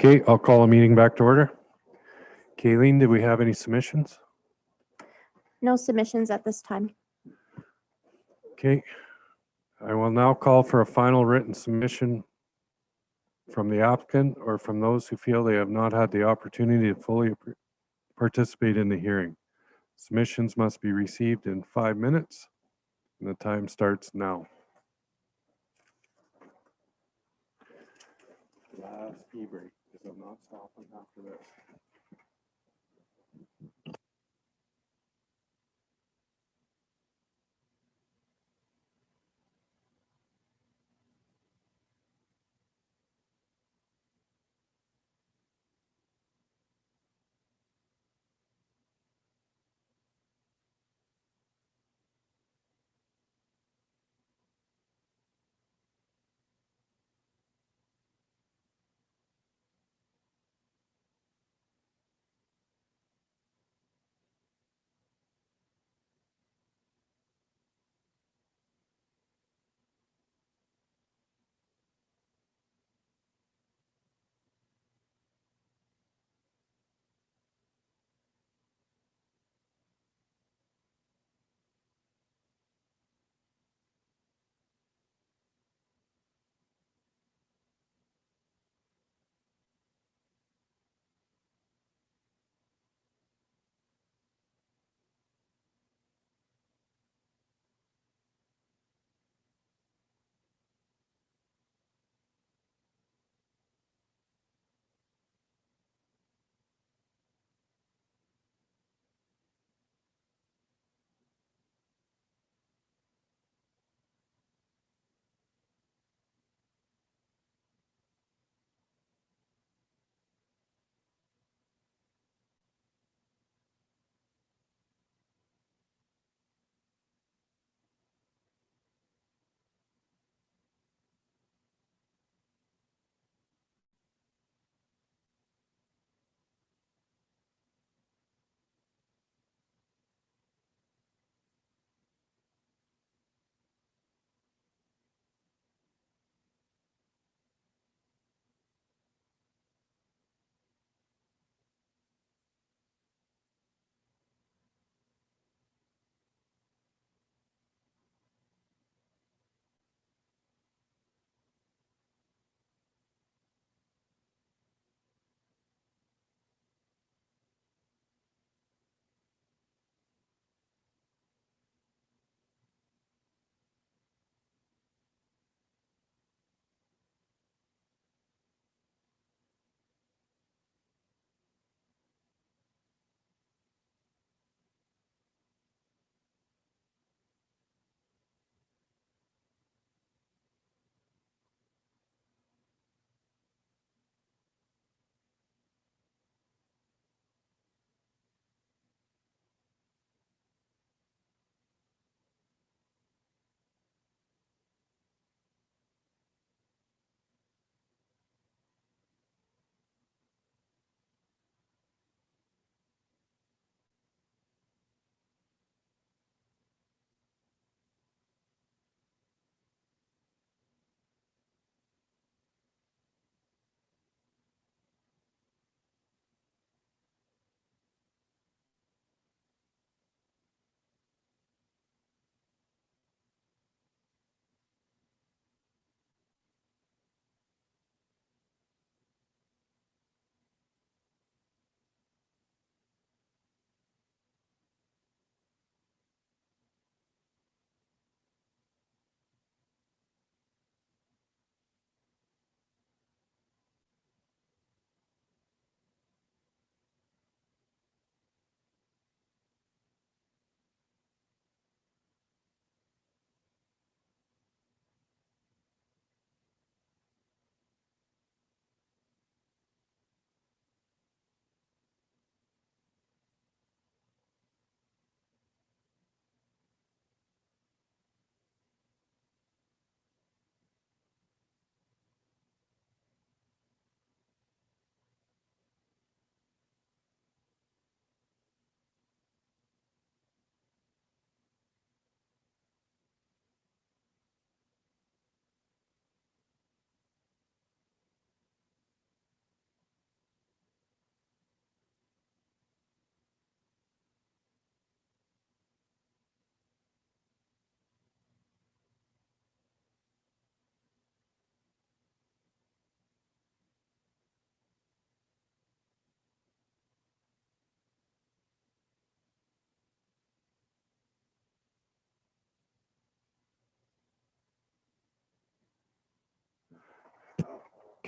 Okay, I'll call a meeting back to order. Kayleen, did we have any submissions? No submissions at this time. Okay. I will now call for a final written submission from the applicant or from those who feel they have not had the opportunity to fully participate in the hearing. Submissions must be received in 5 minutes, and the time starts now. Last e-break, because I'm not stopping after this.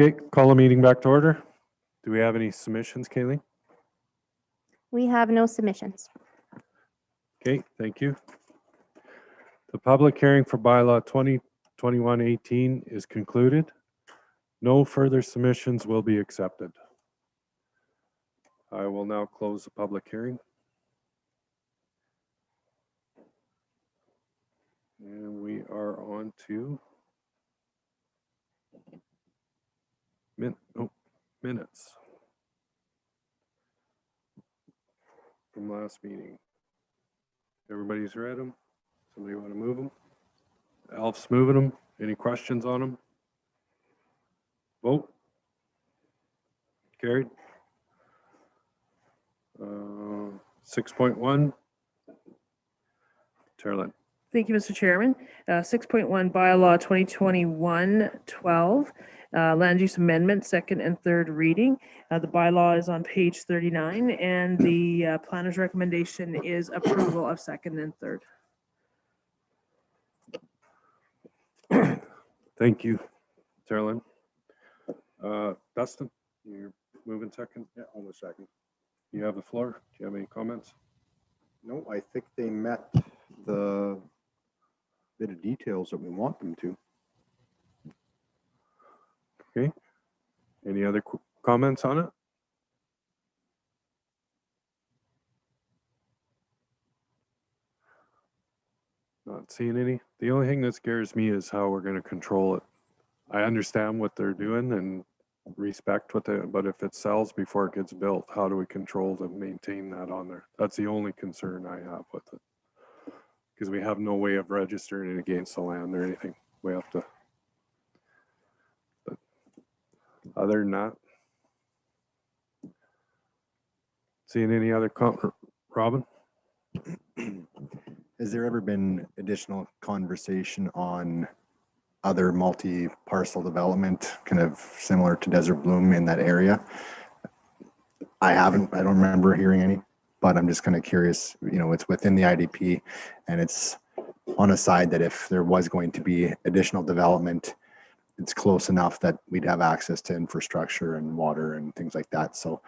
Okay, call the meeting back to order. Do we have any submissions, Kayleen? We have no submissions. Okay, thank you. The public hearing for bylaw 2021-18 is concluded. No further submissions will be accepted. I will now close the public hearing. And we are on to minutes from last meeting. Everybody's read them. Somebody want to move them? Alf's moving them. Any questions on them? Vote. Carried. 6.1. Terlin. Thank you, Mr. Chairman. 6.1 bylaw 2021-12, land use amendment, second and third reading. The bylaw is on page 39 and the planner's recommendation is approval of second and third. Thank you, Terlin. Dustin, you're moving second. Yeah, hold a second. You have the floor. Do you have any comments? No, I think they met the bit of details that we want them to. Okay. Any other comments on it? Not seeing any. The only thing that scares me is how we're going to control it. I understand what they're doing and respect what they, but if it sells before it gets built, how do we control to maintain that on there? That's the only concern I have with it. Because we have no way of registering it against the land or anything. We have to. But other than that, seeing any other Robin? Has there ever been additional conversation on other multi-parcel development, kind of similar to Desert Bloom in that area? I don't remember hearing any, but I'm just kind of curious. You know, it's within the IDP and it's on a side that if there was going to be additional development, it's close enough that we'd have access to infrastructure and water and things like that. So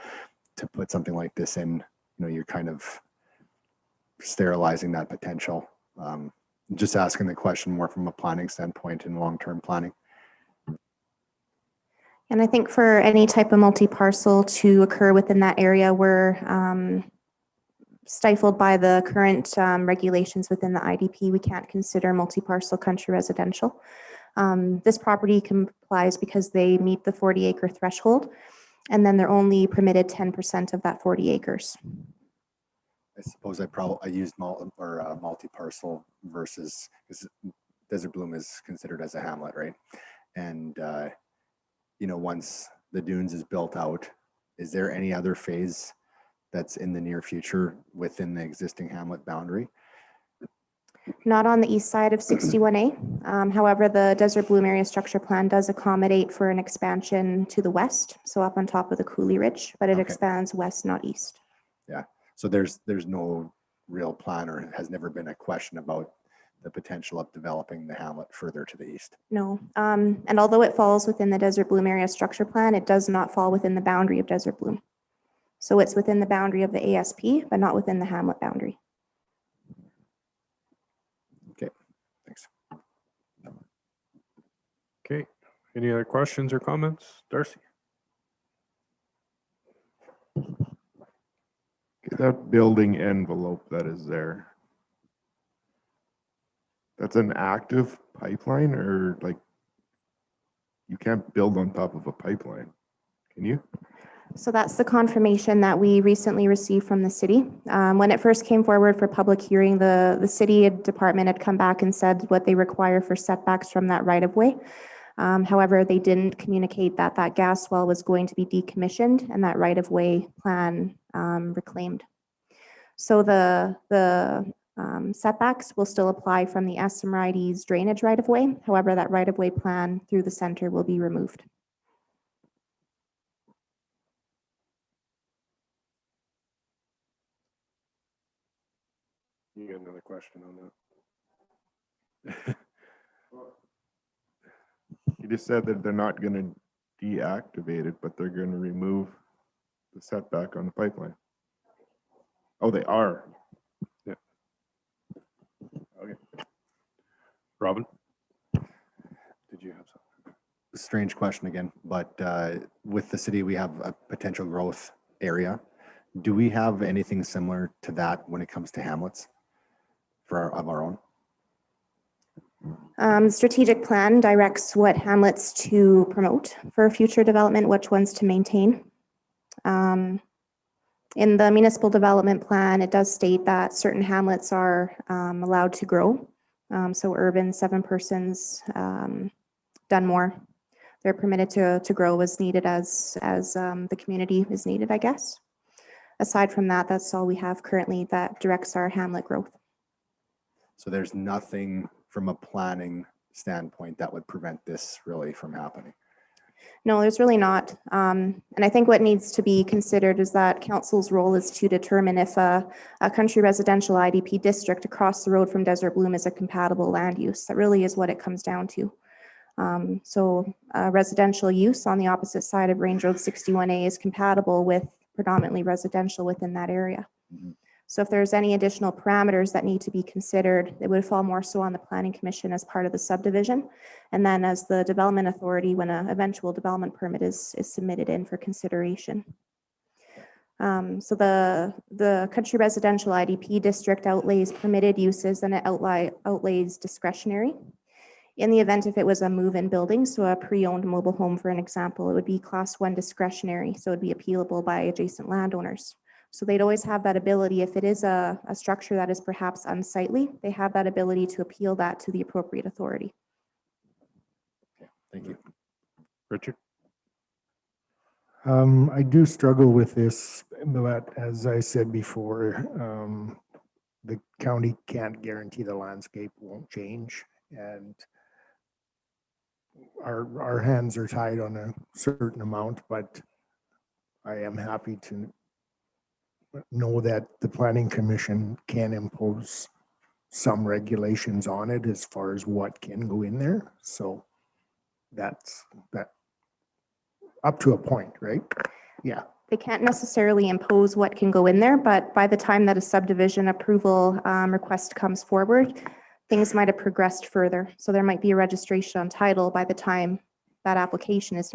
to put something like this in, you know, you're kind of sterilizing that potential. Just asking the question more from a planning standpoint and long-term planning. And I think for any type of multi-parcel to occur within that area, we're stifled by the current regulations within the IDP. We can't consider multi-parcel country residential. This property complies because they meet the 40-acre threshold, and then they're only permitted 10% of that 40 acres. I suppose I used multi-parcel versus, because Desert Bloom is considered as a hamlet, right? And you know, once the dunes is built out, is there any other phase that's in the near future within the existing hamlet boundary? Not on the east side of 61A. However, the Desert Bloom area structure plan does accommodate for an expansion to the west, so up on top of the Cooley Ridge, but it expands west, not east. Yeah, so there's no real plan, or has never been a question about the potential of developing the hamlet further to the east. No, and although it falls within the Desert Bloom area structure plan, it does not fall within the boundary of Desert Bloom. So it's within the boundary of the ASP, but not within the hamlet boundary. Okay, thanks. Okay. Any other questions or comments? Darcy? That building envelope that is there, that's an active pipeline, or like you can't build on top of a pipeline, can you? So that's the confirmation that we recently received from the city. When it first came forward for public hearing, the city department had come back and said what they require for setbacks from that right of way. However, they didn't communicate that that gas well was going to be decommissioned and that right of way plan reclaimed. So the setbacks will still apply from the Esmeralda's drainage right of way. However, that right of way plan through the center will be removed. You got another question on that? You just said that they're not going to deactivated, but they're gonna remove the setback on the pipeline. Oh, they are. Yeah. Okay. Robin? Did you have something? Strange question again, but with the city, we have a potential growth area. Do we have anything similar to that when it comes to hamlets of our own? Strategic plan directs what hamlets to promote for future development, which ones to maintain. In the municipal development plan, it does state that certain hamlets are allowed to grow. So urban, 7 persons, Dunmore, they're permitted to grow as needed as the community is needed, I guess. Aside from that, that's all we have currently that directs our hamlet growth. So there's nothing from a planning standpoint that would prevent this really from happening. No, there's really not. And I think what needs to be considered is that council's role is to determine if a country residential IDP district across the road from Desert Bloom is a compatible land use. That really is what it comes down to. So residential use on the opposite side of Range Road 61A is compatible with predominantly residential within that area. Mm-hmm. So if there's any additional parameters that need to be considered, it would fall more so on the Planning Commission as part of the subdivision. And then as the development authority, when an eventual development permit is submitted in for consideration. So the country residential IDP district outlays permitted uses and it outlays discretionary. In the event if it was a move-in building, so a pre-owned mobile home, for an example, it would be class 1 discretionary, so it'd be appealable by adjacent landowners. So they'd always have that ability, if it is a structure that is perhaps unsightly, they have that ability to appeal that to the appropriate authority. Okay, thank you. Richard? I do struggle with this, but as I said before, the county can't guarantee the landscape won't change, and our hands are tied on a certain amount, but I am happy to know that the Planning Commission can impose some regulations on it as far as what can go in there. So that's that up to a point, right? Yeah. They can't necessarily impose what can go in there, but by the time that a subdivision approval request comes forward, things might have progressed further. So there might be a registration on title by the time that application is.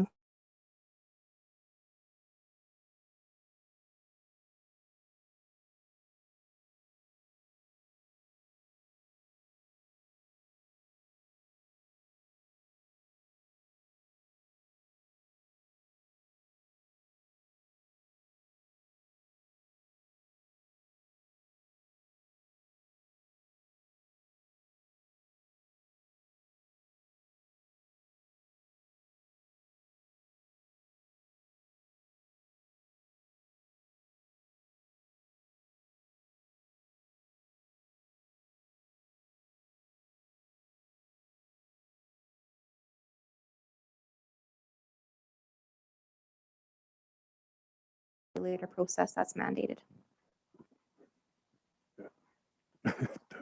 Later process that's mandated.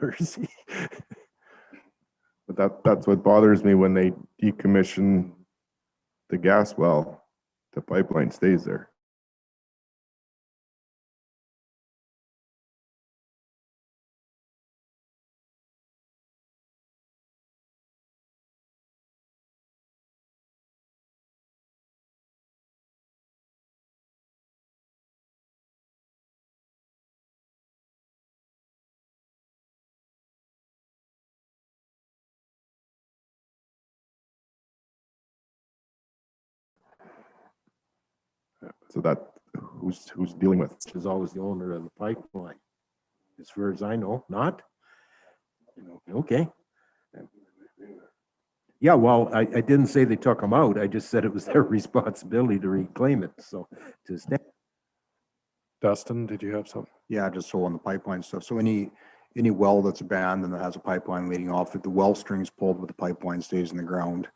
Darcy. But that's what bothers me when they decommission the gas well, the pipeline stays there. So that who's dealing with? Is always the owner of the pipeline, as far as I know, not? Okay. Yeah, well, I didn't say they took them out. I just said it was their responsibility to reclaim it, so to stay. Dustin, did you have something? Yeah, just so on the pipeline stuff. So any well that's abandoned that has a pipeline leading off it, the well string's pulled, but the pipeline stays in the ground.